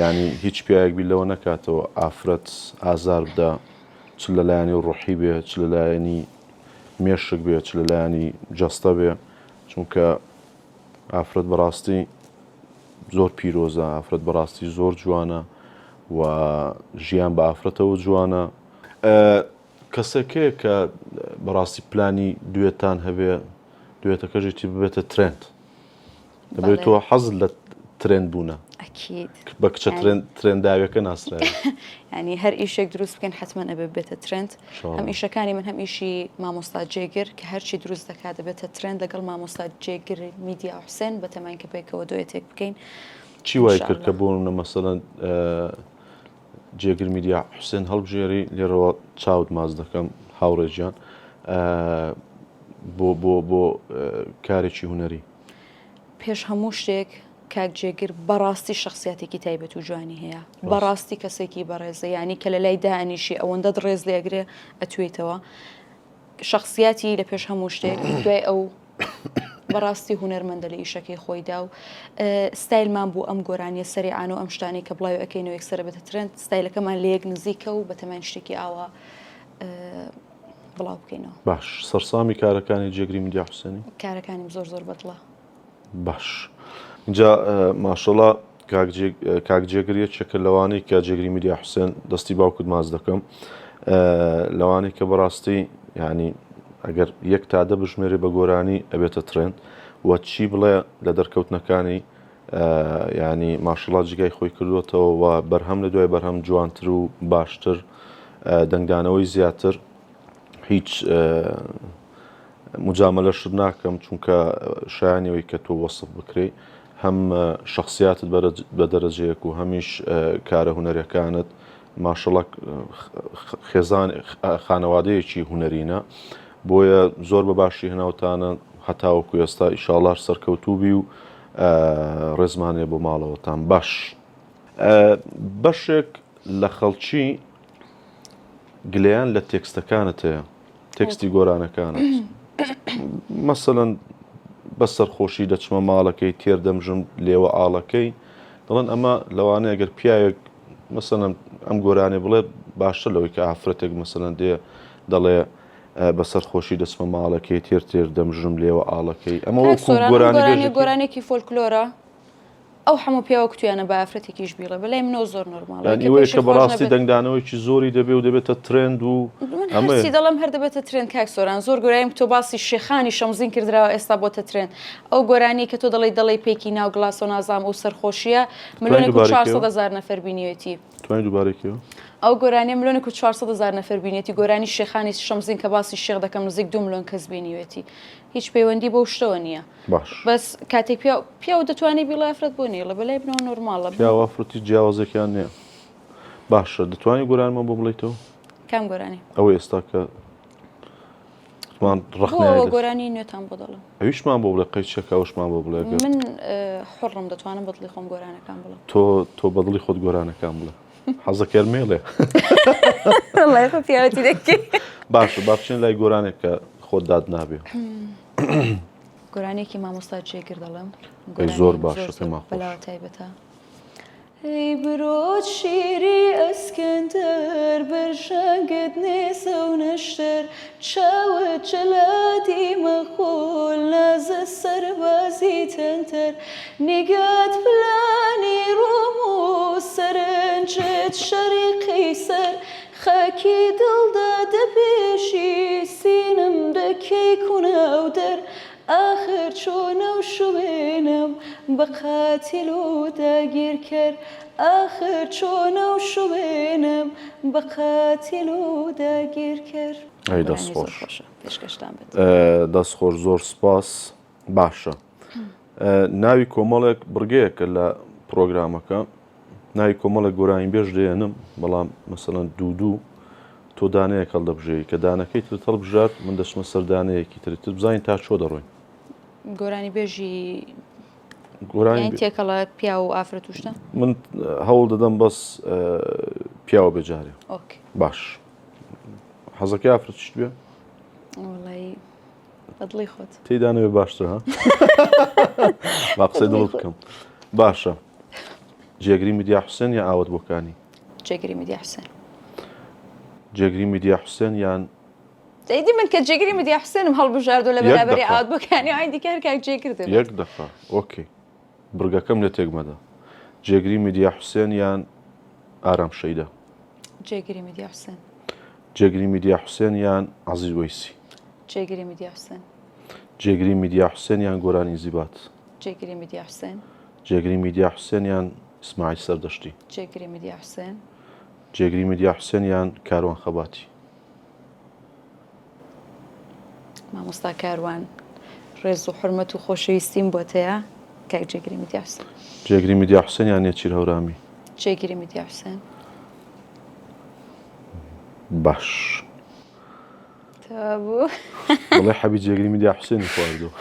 ینی هیچ پیاەک بی لەوە نەکاتەوە ئافرەت ئازار بدە چ لە لایەنی ڕۆحی بێ چ لە لایەنی مێشک بێ چ لە لایەنی جەستە بێ چونکە ئافرەت بەڕاستی زۆر پیرۆزە ئافرەت بەڕاستی زۆر جوانە و ژیان بە ئافرەتەوە جوانە کەسێکەیە کە بەڕاستی پلانی دوێتان هەبێ دوێتەکەژێتی ببێتە ترند دەبێتەوە حەز لە ترند بوونە بە کچە ترنداویەکە ناسرای ینی هەر ئیشێک دروست بکەین حتمما ئەبێ بێتە ترند هەم ئیشەکانی من هەم ئیشی مامۆستا جێگر کە هەرچی دروست دەکات دەبێتە ترند لەگەڵ مامۆستا جێگر میدیا حوسێن بە تەمان کە پێکەوە دوێتێک بکەین چی وای کرد کە بۆ مەسەڵەن جێگر میدیا حوسێن هەڵبژێری لێرەوە چاوت ماز دەکەم هاوڕێجیان بۆ کارێکی هونەری پێش هەموو شتێک کاک جێگر بەڕاستی شخصیاتێکی تایبەت و جوانی هەیە بەڕاستی کەسێکی بەڕێزە ینی کە لە لای داهانیشی ئەوەندە ڕێز لێگرێ ئەتوێتەوە شخصیاتی لە پێش هەموو شتێک دوای ئەو بەڕاستی هونەرمەندە لە ئیشەکەی خۆیدا و ستایلمان بوو ئەم گۆرانیە سەریعان و ئەم شتانی کە بڵاو ئەەکەینەوە یەکسەر بێتە ترند ستایلەکەمان لە یەک نزیکە و بە تەمان شتێکی ئاوا بڵاو بکەینەوە باش سەرسامی کارەکانی جێگری میدیا حوسێنی کارەکانیم زۆر بەدڵە باش اینجا ماشەڵڵا کاک جێگریە چێکە لەوانەی کە جێگری میدیا حوسێن دەستی باوکت ماز دەکەم لەوانەی کە بەڕاستی ینی ئەگەر یەک تادە بژمێری بە گۆرانی ئەبێتە ترند وە چی بڵێ لە دەرکەوتنەکانی ینی ماشەڵڵا جگای خۆی کردوێتەوە و بەرهەم لە دوای بەرهەم جوانتر و باشتر دەنگدانەوەی زیاتر هیچ مجاملە شت ناکەم چونکە شایانەوەی کە تۆ وەسف بکرێ هەم شخصیاتت بە دەرەجەیەک و هەمیش کارە هونەریەکانت ماشەڵڵا خێزان خانەوادەیەکی هونەرینە بۆیە زۆر بە باشی هەناوتانە هەتاوەکو ئێستا ئیشاڵڵا سەرکەوتوبی و ڕێزمانێ بۆ ماڵەوەتان باش بەشێک لە خەڵکی گلەیان لە تێکستەکانت هەیە تێکستی گۆرانەکانت مەسەڵەن بە سەرخۆشی دەچمە ماڵەکەی تێردەمژم لێوە ئاڵەکەی دەڵێن ئەمە لەوانەیە ئەگەر پیاوێک مەسەڵەن ئەم گۆرانێ بڵێ باشتر لەوەی کە ئافرەتێک مەسەڵەن دێ دەڵێ بە سەرخۆشی دەچمە ماڵەکەی تێر دەمژم لێوە ئاڵەکەی ئەمە وەکو گۆرانێکی فۆلکلۆرە ئەو هەموو پیاوە کتویانە بە ئافرەتێکیش بیڵێ بەلای منەوە زۆر نۆرماڵە ئەوەیە کە بەڕاستی دەنگدانەوەیکی زۆری دەبێ و دەبێتە ترند و هەرچی دەڵم هەر دەبێتە ترند کاک سۆران زۆر گۆرانیم تۆ باسی شێخانی شەمزین کردراوە ئێستا بۆتە ترند ئەو گۆرانی کە تۆ دەڵی پێکی ناو گڵاس و نازام و سەرخۆشیە ملیۆنێک و 400,000 نەفەر بینیوێتی توانای دووبارێکەوە ئەو گۆرانی ملیۆنێک و 400,000 نەفەر بینێتی گۆرانی شێخانی شەمزین کە باسی شێخ دەکەم نزیک 2 ملیۆن کەس بینیوێتی هیچ پەیوەندی بەو شتەوە نییە باش بەس کاتێک پیا و دەتوانێت بیڵای ئەفرەت بۆ نیە لە بەلای بنەوە نۆرماڵە پیاوەفرەتی جیاوازێکیان نییە باشە دەتوانانی گۆرانمە بۆ بڵێیتەوە کام گۆرانی ئەوە ئێستا کە ڕخنەوە گۆرانی نوێتان بۆ دەڵم ئەویشمان بۆ بڵێ قەی چەکە ئەوشمان بۆ بڵێ من حڕم دەتوانم بەدڵی خۆم گۆرانەکان بڵم تۆ بەدڵی خۆت گۆرانەکان بڵێ حەزە کەرمێڵێ وەڵای خۆ پیاوەتی دەکەی باشە با بچین لای گۆرانێک کە خۆت داد نابێ گۆرانێکی مامۆستا جێگر دەڵم زۆر باشە پێما خۆش بەلاوە تایبەتە ئەی برۆت شیری ئەسکەندەر بەرژەنگت نێسە و نەشتەر چاوت جەلادی مەخۆل نازە سەربازی تەنتەر نیگات پلانی ڕۆم و سەرنجت شەری قەیسەر خاکی دڵدا دەپێشی سینم دەکەی کووناو دەر آخر چۆنە و شوێنم بە قاتیل و داگیر کرد آخر چۆنە و شوێنم بە قاتیل و داگیر کرد ئەی دەستخۆش پێشکەشتان بێت دەستخۆش زۆر سپاس باشە ناوی کۆمەڵێک بڕگەیەکە لە پرۆگرامەکە ناوی کۆمەڵێک گۆرانی بێژ دێنم بەڵام مەسەڵەن دوو تۆ دانەیەک هەڵدەبژێی کە دانەکەی تر هەڵبژات من دەچمە سەردانەیەکی تر بزانین تا چۆ دەڕۆین گۆرانی بێژی گۆرانی تێکەڵە پیا و ئافرەت توشتە من هەوڵ دەدەم بەس پیاوە بێجارێ باش حەزەکەی ئافرەت چیت بێ وڵی بەدڵی خۆت تێدانەوێ باشتر ها با قسەی دڵ بکەم باشە جێگری میدیا حوسێن یا ئاوت بۆکانی جێگری میدیا حوسێن جێگری میدیا حوسێن یان دەیدی من کە جێگری میدیا حوسێنم هەڵبژاردۆ لە بەرابەری ئاوت بۆکانی ئای دیکار کاک جێگر دێت یەک دەفا ئۆکەی بڕگەکەم لە تێکمەدا جێگری میدیا حوسێن یان ئارام شەیدا جێگری میدیا حوسێن جێگری میدیا حوسێن یان عەزیز وەیسی جێگری میدیا حوسێن جێگری میدیا حوسێن یان گۆرانی زیبات جێگری میدیا حوسێن جێگری میدیا حوسێن یان ئیسماعیل سەردەشتی جێگری میدیا حوسێن جێگری میدیا حوسێن یان کاروان خەباتی مامۆستا کاروان ڕێز و حورمەت و خۆشەویستیم بۆتەیە کاک جێگری میدیا حوسێن جێگری میدیا حوسێن یان نێچیر هەورامی جێگری میدیا حوسێن باش تابوو بەڵێ حەبی جێگری میدیا حوسێنی خواردەوە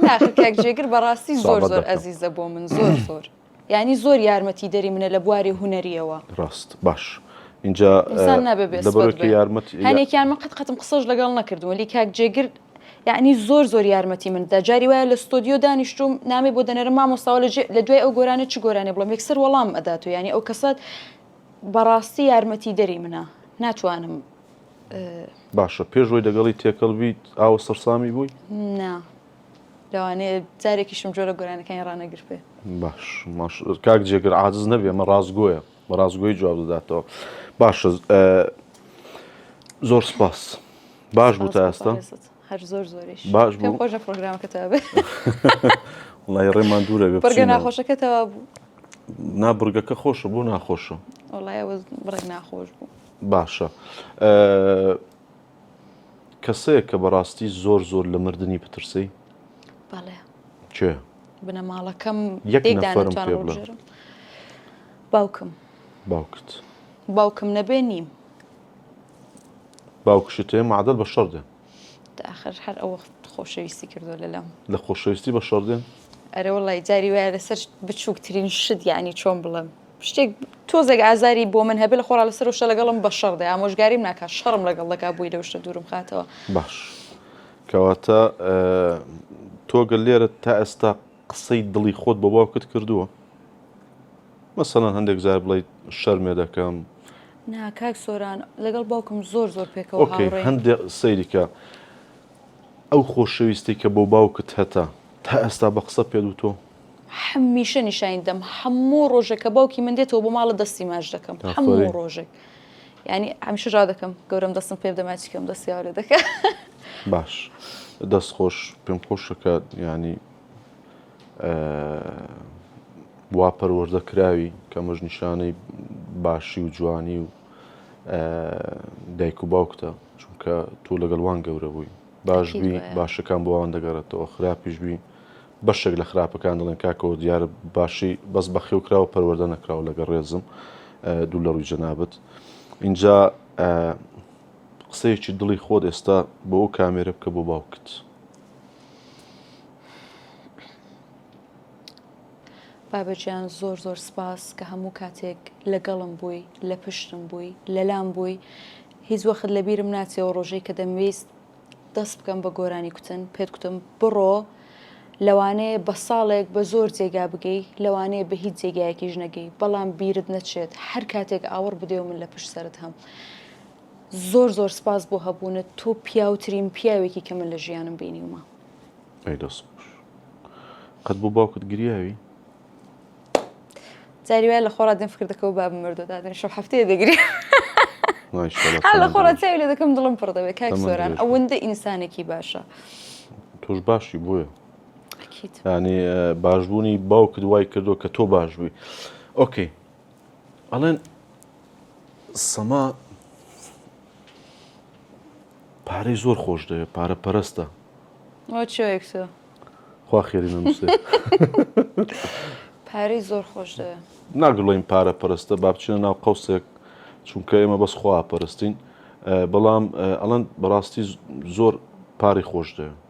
ناخر کاک جێگر بەڕاستی زۆر ئەزیزە بۆ من زۆر یعنی زۆر یارمەتی دەری منە لە بواری هونەریەوە ڕاست باش اینجا دەبڕێکە یارمەتی هەنێکیان من قەتم قسەش لەگەڵ نەکردم ولی کاک جێگر یعنی زۆر یارمەتی من دا جاری وایە لە ستۆدیۆ دانیشتوم نامی بۆ دەنێرە مامۆستاوە لە دوای ئەو گۆرانە چ گۆرانێ بڵم یەکسەر وەڵام ئەداتۆ ینی ئەو کەسات بەڕاستی یارمەتی دەری منە ناتوانم باشە پێشۆی دەگەڵی تێکەڵ بیت ئاوە سەرسامی بووی؟ نا لەوانەیە جارێکیشم جۆرە گۆرانەکانی ڕانەگر پێ باش کاک جێگر عاجز نەبێ ئەمە ڕازگۆیە بە ڕازگۆی جواب دەداتەوە باشە زۆر سپاس باش بوو تا ئێستا هەر زۆریش باش بوو خۆشە پرۆگرامەکەتەوە بێ وڵای ڕێمان دوورە بێ بەرگە ناخۆشەکەتەوە بوو نابڕگەکە خۆشە بۆ ناخۆشە وڵایەوە بڕێک ناخۆش بوو باشە کەسەیە کە بەڕاستی زۆر لە مردنی بترسی بەڵێ چێ بنەماڵەکەم یەک نەفەرم پێ بڵێ باوکم باوکم نەبێ نیم باوکشت هەیە معدەل بە شەڕ دێن داخر هەر ئەوە خۆشەویستی کردو لەلام لە خۆشەویستی بە شەڕ دێن ئەرە وڵی جاری وایە لەسەر بچووکترین شت یعنی چۆن بڵم شتێک تۆزێک ئازاری بۆ من هەبێ لە خۆڕا لەسەر شە لەگەڵم بە شەڕدا ئامۆژگاریم ناکات شەڕم لەگەڵ دەکا بووی لە شتە دوورم خاتەوە باش کەواتە تۆ گەل لێرە تا ئێستا قسەی دڵی خۆت بە باوکت کردووە مەسەڵەن هەندێک زار بڵیت شەرمێ دەکەم ناکاک سۆران لەگەڵ باوکم زۆر پێکەوە هاوڕێ هەندێک سەیریکە ئەو خۆشەویستی کە بۆ باوکت هەتا تا ئێستا بە قسە پێ دوو تۆ هەمیشە نیشانی دەم هەموو ڕۆژێکە باوکی من دێتەوە بۆ ماڵە دەستی ماش دەکەم هەموو ڕۆژێک ینی هەمیشە ڕا دەکەم گەورم دەستم پێ دەما چیکەم دەستیاوارە دەکە باش دەست خۆش پێم خۆشەکە ینی وا پەروەردەکراوی کە مەژ نیشانەی باشی و جوانی و دایک و باوکتە چونکە تو لەگەڵ وان گەورە بووی باشبی باشەکان بۆوان دەگەڕێتەوە خراپیشبی بەشێک لە خراپەکان دەڵێن کاکەوە دیارە باشی بەس بە خێوکراوە پەروەردە نەکراوە لەگەڵ ڕێزم دوو لە ڕووی جەنابەت اینجا قسەیەکی دڵی خۆت ئێستا بۆ ئەو کامێرە بکە بۆ باوکت. بابەجیان زۆر زۆر سپاس کە هەموو کاتێک لەگەڵم بووی لە پشتم بووی لەلام بووی هیچ وەخت لە بیرم ناچێەوە ڕۆژەی کە دەمویست دەست بکەم بە گۆرانی کوتن پێت کوتم بڕۆ لەوانەیە بە ساڵێک بە زۆر جێگا بگەی لەوانەیە بە هیچ جێگایەکیش نەگەی بەڵام بیرت نەچێت هەر کاتێک ئاوەڕ بدێ و من لە پشت سەرت هەم. زۆر زۆر سپاس بۆ هەبوونت تۆ پیاوترین پیاوێکی کە من لە ژیانم بینیومە. ئەی دەست قەت بۆ باوکت گریاوی؟ جاری وایە لە خۆڕا دێم فکر دەکەوە بابم مردۆ دادن شەو هەفتەیە دەگری لە خۆڕا چاوی لێ دەکەم دڵم پڕ دەبێت کاک سۆران ئەوەندە ئینسانێکی باشە. تۆش باشی بۆیە ینی باشبوونی باوکت وای کردو کە تۆ باش بووی. ئۆکەی ئەڵێن سەما پارەی زۆر خۆش دەوێت پارە پەرستە چێکسە خوا خێری نەنووسێ پارەی زۆر خۆش دەوێت ناگڵێن پارە پەرستە با بچینە ناو قەوسێک چونکە ئێمە بەس خوا پەرستین بەڵام ئەڵەن بەڕاستی زۆر پارەی خۆش دەوێت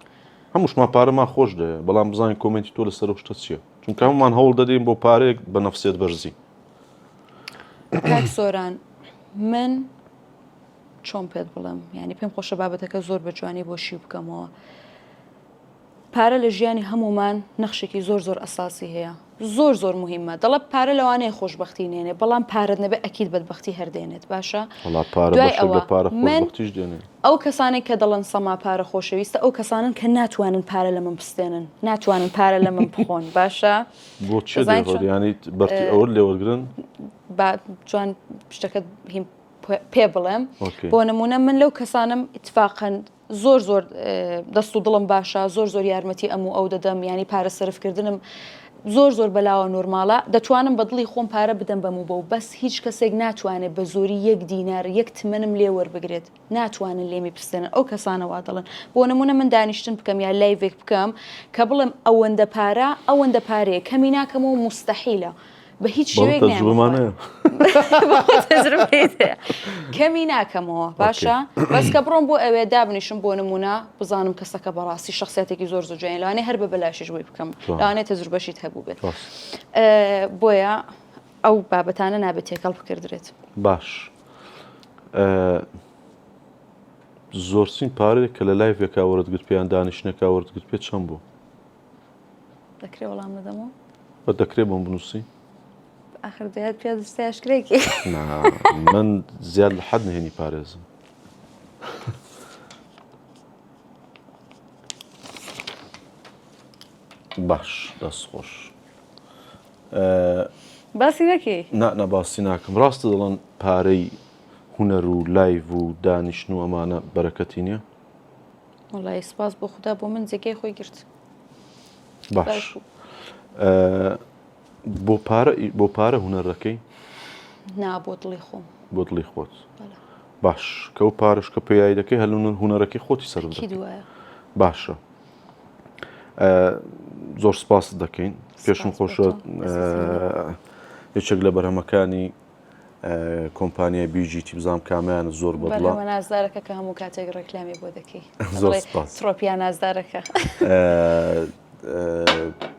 هەمووشمان پارەمان خۆش دەوێت بەڵام بزانین کۆمنتی تۆ لەسەر شتە چییە چونکە هەمومان هەوڵ دەدەین بۆ پارەیەک بە نەفسێت بەرزی. کاک سۆران من چۆن پێت بڵم ینی پێم خۆشە بابەتەکە زۆر بە جوانی بۆشی بکەمەوە. پارە لە ژیانی هەمومان نەخشێکی زۆر زۆر ئەساسی هەیە زۆر زۆر مهمە دەڵێ پارە لەوانەیە خۆشببختی نێنێ بەڵام پارەت نەبێ ئەکیید بەدبختی هەردێنێت باشە ئەو کەسانێک کە دەڵێن سەما پارە خۆشەویستە ئەو کەسانن کە ناتوانن پارە لە من بستێنن ناتوانن پارە لە من بخۆن باشە بۆ ینی بەرتی ئەوە لێوەرگرن جوان شتەکەت پێ بڵێم بۆ نمونە من لەو کەسانم ئیتفاقەن زۆر زۆر دەست و دڵم باشە زۆر زۆر یارمەتی ئەم و ئەو دەدەم ینی پارە سەرفکردنم زۆر زۆر بەلاوە نۆرماڵە دەتوانم بە دڵی خۆم پارە بدەم بەم و بەو بەس هیچ کەسێک ناتوانێت بە زۆری 1 دینار 1 تمەنم لێ وەربگرێت ناتوانن لێمی پرسێنن ئەو کەسانەوە دەڵن بۆ نمونە من دانیشتن بکەم یا لایڤێک بکەم کە بڵم ئەوەندە پارە ئەوەندە پارەیە کەمی ناکەمەوە مستەحیلە بە هیچ شوێک کەمی ناکەمەوە باشە بەس کە بڕۆم بۆ ئەوێ دابنیشم بۆ نمونە بزانم کەسەکە بەڕاستی شخصیتێکی زۆر زۆر جوان لەوانێ هەر بە بەلاشیش بۆی بکەم لەوانێت تەجروبەشیت هەبوو بێت بۆیە ئەو بابەتانە نابێت تێکەڵ بکردرێت. باش زۆرسین پارێک کە لە لایڤێکا وەرتگرت پێیان دانیشتنێکا وەرتگرت پێت چەند بوو دەکرێت وەڵام بدەمەوە بە دەکرێت بۆم بنووسی آخر دەیات پێ دەستیاشکرێکی من زیاد لە حەد نهێنی پارێزم باش دەست خۆش باسی نەکەی نە باسی ناکەم ڕاستە دەڵێن پارەی هونەر و لایڤ و دانیشتن و ئەمانە بەرەکەتی نییە وەڵای سپاس بۆ خوددا بۆ من جێگەی خۆی گرت. باش بۆ پارە هونەرەکەی نا بۆ دڵی خۆم بۆ دڵی خۆت باش کە و پارش کە پێیایی دەکەی هەلون هونەرەکەی خۆتی سەر باشە زۆر سپاس دەکەین پێشم خۆشە یەکێک لە بەرهەمەکانی کۆمپانیای بیجیتی بزانام کامیانە زۆر بەدڵە نازدارەکە کە هەموو کاتێک ڕێکلامی بۆ دەکەی زۆر سپاس ترۆپیا نازدارەکە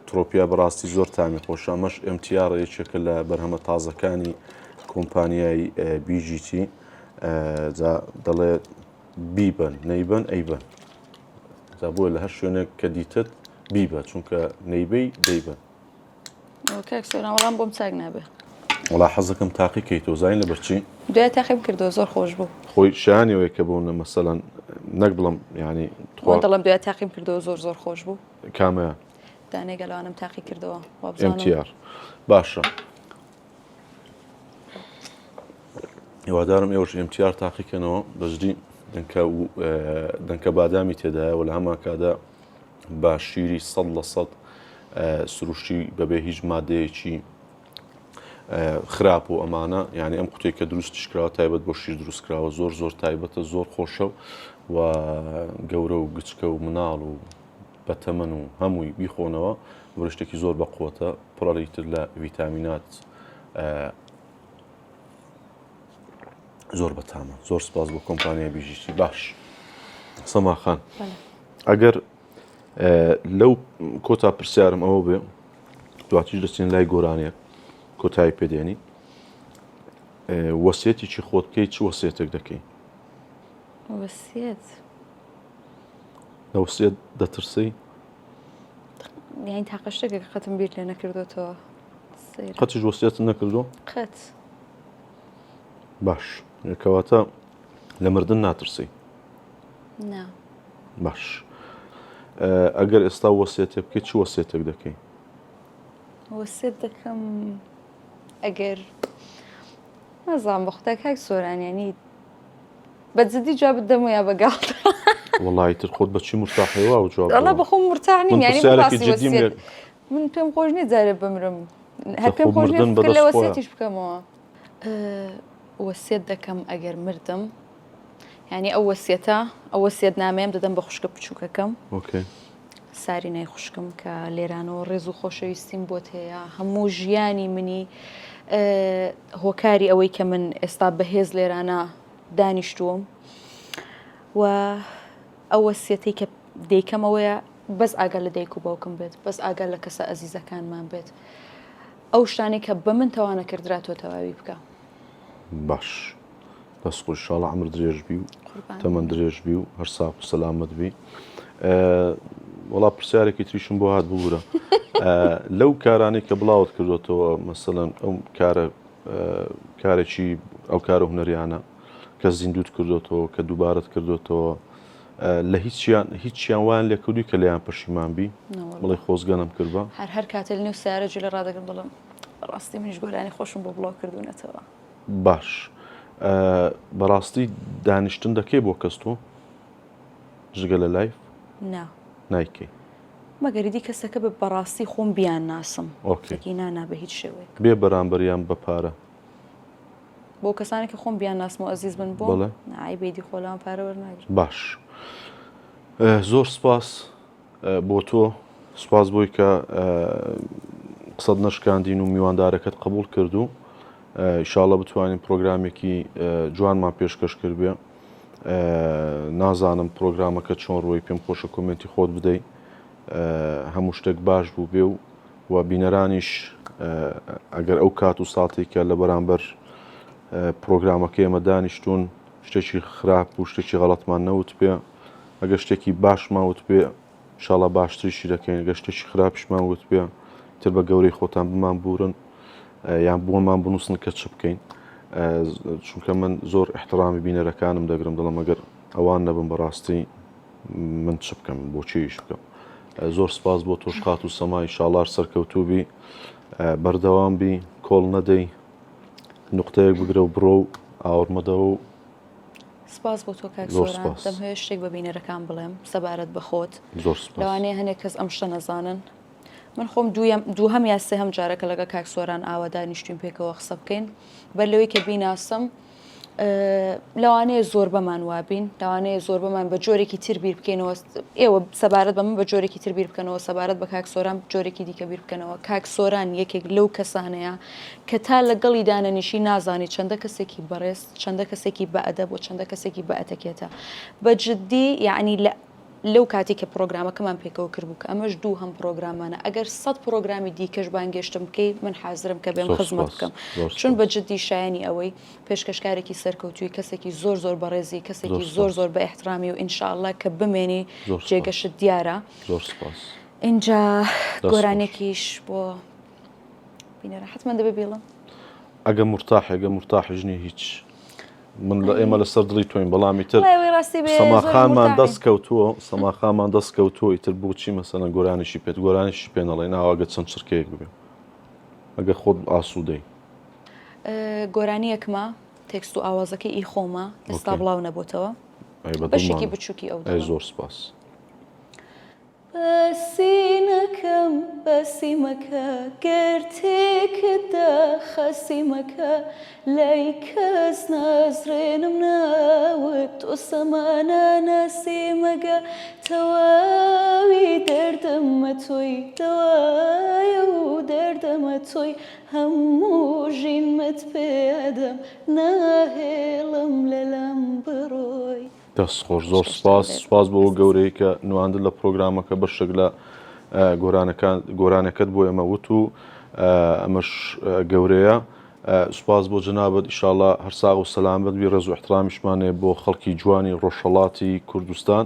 ترۆپیا بەڕاستی زۆر تامی خۆشە ئەمەش ئەمتیارە یەکێکە لە بەرهەمە تازەکانی کۆمپانیای بیجیتی دەڵێ بیبن نەیبن ئەیبن بۆیە لە هەر شوێنێک کە دیتت بیبە چونکە نەیبەی دەیبن وەڵام بۆم چاک نابێ وڵا حەزەکەم تاقیکەیتەوە زین لە بەرچی دوای تاقیم کردەوە زۆر خۆش بوو خۆی شیانیەوەی کە بوونە مەسەلەن نەک بڵم ینی دەڵم دوای تاقیم کردەوە زۆر زۆر خۆش بوو کامەیە دانێگەلوانم تاقی کردەوە ئەمتیار باشە هیوادارم ئێوەش ئەمتیار تاقیکەنەوە بەجدی دەنکە بادامی تێدایە و لە هەمان کادا بە شیری 100% سروشتی بەبێ هیچ مادەیەکی خراپ و ئەمانە یعنی ئەم قوتێک کە دروستشکراوە تایبەت بۆ شیر دروستکراوە زۆر تایبەتە زۆر خۆشە و گەورە و گچکە و مناڵ و بەتەمەن و هەمووی بیخۆنەوە شتێکی زۆر بەقوتە پڕەڵیتر لە ڤیتامینات زۆر بەتامە. زۆر سپاس بۆ کۆمپانیای بیژیتی. باش سەماخان ئەگەر لەو کۆتا پرسیارم ئەوە بێ دواتیش دەچین لای گۆرانێک کۆتایی پێدێنی وەسیەتێکی خۆت بکەیت چ وەسیەتێک دەکەی؟ وەسیەت لە وەسیەت دەترسی؟ یعنی تاقە شتێکێک قەتم بیر لێ نەکردوێتەوە قەتیش وەسیەتت نەکردو؟ قەت باش کەواتە لە مردن ناترسی؟ نا. باش ئەگەر ئێستا وەسیەتێک بکەیت چ وەسیەتێک دەکەی؟ وەسیەت دەکەم ئەگەر نەزانم بە خودای کاک سۆرانیانی بەجددی جواب بدەم و یا بەگاڵتە وەڵی تر خۆت بەچی مرتاحەوە و جواب ئەڵا بەخۆم مرتاح نیم یعنی پرسیارێکی بەڕاستی جدیم وەسیەت من پێم خۆش نییە جارێ بمرم هەر پێم خۆش نییە فکر لە وەسیەتیش بکەمەوە. وەسیەت دەکەم ئەگەر مردم یعنی ئەو وەسیەتە ئەو وەسیەت نامەیەم دەدەم بە خوشکە بچووکەکەم سارینەی خوشکم کە لێرانەوە ڕێز و خۆشەویستیم بۆت هەیە هەموو ژیانی منی هۆکاری ئەوەی کە من ئێستا بەهێز لێرانە دانیشتووم و ئەو وەسیەتەی کە دەیکەمەوەیە بەس ئاگەر لە دایک و باوکم بێت بەس ئاگەر لە کەسە ئەزیزەکانمان بێت ئەو شتانی کە بە من تەوانە کردراتەوە تەواوی بکە. باش دەست خۆش ئینشاڵڵا عەمر درێژ بی و تەمەن درێژ بی و هەر ساق و سەلامەت بی. وەڵا پرسیارێکی تریشم بۆ هات ببوورە لەو کارانی کە بڵاوت کردوێتەوە مەسەڵەن ئەو کارێکی ئەو کارە هونەریانە کە زیندوت کردوێتەوە کە دووبارەت کردوێتەوە لە هیچیان وان لێکردووی کە لەیان پەشیمان بی بڵێ خۆزگەنم کردبە هەر کاتە نێو سیارە جوێ لە ڕادەگرم بڵم ڕاستی منیش گۆرانی خۆشم بۆ بڵاو کردوونەتەوە. باش بەڕاستی دانیشتن دەکەی بۆ کەس تۆ ژگە لە لایف نایکەی مەگەریدی کەسەکە بە بەڕاستی خۆم بیان ناسم ئۆکی نانا بە هیچ شێوەیە بێ بەرامبەریان بە پارە بۆ کەسانی کە خۆم بیان ناسم و ئەزیز بن بۆ نای بێدی خۆلام پارە وەرناگرم. باش زۆر سپاس بۆ تۆ سپاس بۆی کە قسەت نەشکاندین و میواندارەکەت قبول کردو ئینشاڵڵا بتوانین پرۆگرامێکی جوانمان پێشکەش کرد بێ. نازانم پرۆگرامەکە چۆن ڕۆی پێم خۆشە کۆمنتی خۆت بدەیت هەموو شتێک باش بوو بێ و بیینەرانیش ئەگەر ئەو کات و ساڵی کە لە بەرامبەر پرۆگرامەکە ئێمە دانیشتون شتێکی خراپ و شتێکی غەڵەتمان نەوت پێ ئەگەر شتێکی باشماوت پێ ئینشاڵڵا باشتریشی دەکەین ئەگەر شتێکی خراپیشمان وت پێ تر بە گەورەی خۆتان بمان بورن یان بۆمان بنووسن کە چ بکەین چونکە من زۆر احترامی بینەرەکانم دەگرم دڵم ئەگەر ئەوان نەبم بەڕاستی من چ بکەم بۆچیش بکەم. زۆر سپاس بۆ تۆش قات و سەما ئینشاڵڵا سەرکەوتوو بی بەردەوام بی کۆڵ نەدەی نوقتەیەک بگرە و بڕۆ و ئاوەڕمەدەوە و سپاس بۆ تۆ کاک سۆران دەمهوێ شتێک بە بینەرەکان بڵێم سەبارەت بەخۆت لەوانەیە هەنێک کەس ئەم شتە نەزانن من خۆم دووهەم یا سێهەم جارەکە لەگە کاک سۆران ئاوا دانیشتوین پێکەوە قسە بکەین بەر لەوەی کە بیناسم لەوانەیە زۆر بەمان وابین لەوانەیە زۆر بەمان بە جۆرێکی تر بیر بکەینەوە ئێوە سەبارەت بە من بە جۆرێکی تر بیر بکەنەوە سەبارەت بە کاک سۆران جۆرێکی دیکە بیر بکەنەوە. کاک سۆران یەکێک لەو کەسانەیە کە تا لەگەڵی دانەنیشی نازانی چەندە کەسێکی بەڕێز چەندە کەسێکی بەئەدەب و چەندە کەسێکی بەئەتەکێتە بەجددی یعنی لەو کاتی کە پرۆگرامەکەمان پێکەوە کرد بوو کە ئەمەش دوو هەم پرۆگرامانە ئەگەر 100 پرۆگرامی دیکەش بانگێشتم بکەی من حازرم کە بێم خزمەت بکەم چون بەجددی شایانی ئەوەی پێشکەشکارێکی سەرکەوتوی کەسێکی زۆر بەڕێزی کەسێکی زۆر بە احترامی و ئینشاءالله کە بمێنی جێگەشت دیارە. اینجا گۆرانێکیش بۆ بینەرە حتمما دەبێ بێڵم ئەگە مرتاحژنی هیچ من لە ئێمە لەسەر دڵی تۆین بەڵامی تر سەماخانمان سەماخانمان دەست کەوتووە ئیتر بۆچی مەسەلەن گۆرانیشی پێت گۆرانیشی پێ نەڵێ ناواگە چەند چرکەیەک ببێ ئەگە خۆت ئاسوودەی گۆرانی یەکمە تێکست و ئاوازەکەی ئی خۆمە ئێستا بڵاو نەبووتەوە بەشێکی بچووکی ئەو زۆر سپاس سینەکەم بەسی مەکە گرتێکدا خەسی مەکە لای کەس نازرێنم ناوت تۆ سەمانە سێمەگە تەواوی دەردەمە تۆی دەوایە و دەردەمە تۆی هەموو ژینمت پێدەم ناهێڵم لەلام بڕۆی. دەست خۆش زۆر سپاس بۆ گەورەی کە نواندن لە پرۆگرامەکە بەشێک لە گۆرانەکەت بۆ ئێمە وت و ئەمەش گەورەیە. سوپاس بۆ جەنابەت ئیشاڵڵا هەر ساغ و سەلامەت بی ڕێز و احترامیشمانێ بۆ خەڵکی جوانی ڕۆژهەڵاتی کوردستان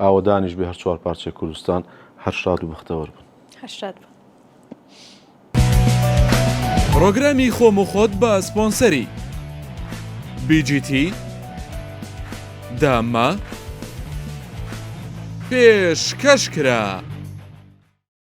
ئاوەدانیش بێ هەر چوار پارچەی کوردستان هەر شاد و بەختەوەر بن. پرۆگرامی خۆم و خۆت بە سپۆنسەری BGT داما پێشکەشکرا.